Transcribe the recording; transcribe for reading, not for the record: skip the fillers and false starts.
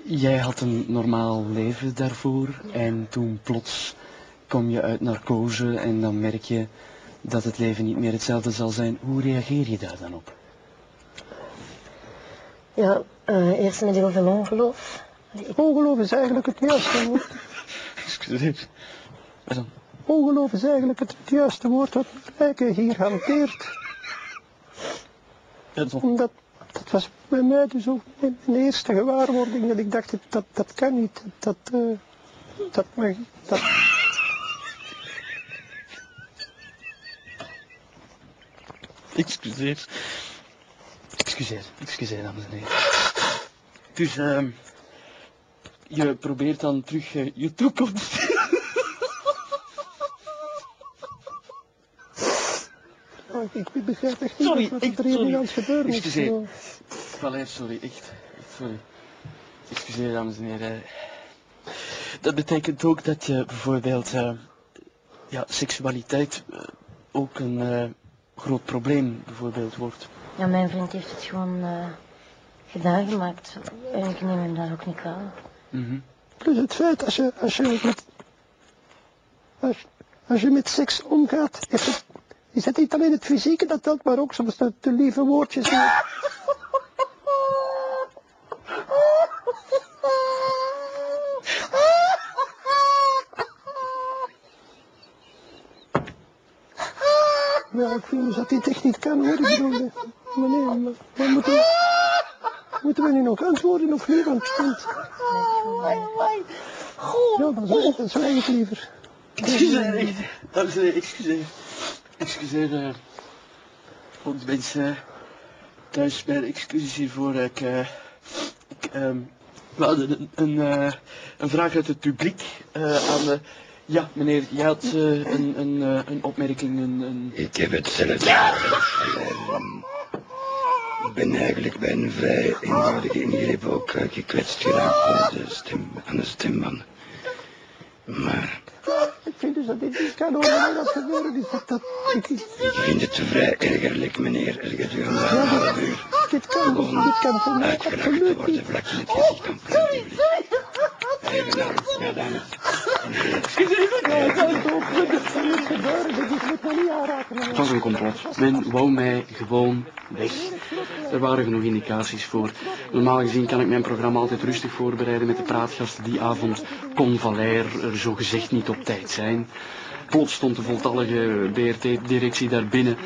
Jij had een normaal leven daarvoor en toen plots kom je uit narcose en dan merk je dat het leven niet meer hetzelfde zal zijn. Hoe reageer je daar dan op? Ja, eerst met heel veel ongeloof. Ongeloof is eigenlijk het juiste woord. Excuseer. Wat dan? Ongeloof is eigenlijk het juiste woord wat Rijke hier hanteert. Omdat, dat was bij mij dus ook mijn eerste gewaarwording dat ik dacht, dat kan niet, dat mag, dat... Excuseer, dames en heren. Dus, je probeert dan terug je toekomst... Ik begrijp echt niet wat er hier aan het gebeuren is. Excuseer. Valer, sorry, echt sorry. Excuseer, dames en heren. Dat betekent ook dat je bijvoorbeeld, seksualiteit ook een groot probleem bijvoorbeeld wordt. Ja, mijn vriend heeft het gewoon gedaan gemaakt. En ik neem hem daar ook niet kwalijk. Plus het feit, als je met seks omgaat, is het niet alleen het fysieke dat telt, maar ook soms de lieve woordjes. Ja, ik vind dus dat dit echt niet kan, hoor. Ik bedoel, meneer, maar moeten we nu nog antwoorden of niet? Want ja, dan zwijg ik liever. Excuseer, dames en heren, excuseer. Voor de mensen thuis bij de excuses hiervoor. We hadden een vraag uit het publiek aan de... Ja, meneer, jij had een opmerking, Ik heb hetzelfde. Ik ben eigenlijk bij een vrij eenvoudige ingreep ook gekwetst geraakt aan de stembanden. Maar... Ik vind dus dat dit niet kan over dat gebeuren is. Ik vind het vrij ergerlijk, meneer, er gedurende een half uur Dit kan voor mij uitgelachen te absoluut worden niet. vlak in het gezicht van het publiek. Even aan, ja, dames. Het was een complot. Men wou mij gewoon weg. Er waren genoeg indicaties voor. Normaal gezien kan ik mijn programma altijd rustig voorbereiden met de praatgasten. Die avond kon Valère er zogezegd niet op tijd zijn. Plots stond de voltallige BRT-directie daar binnen.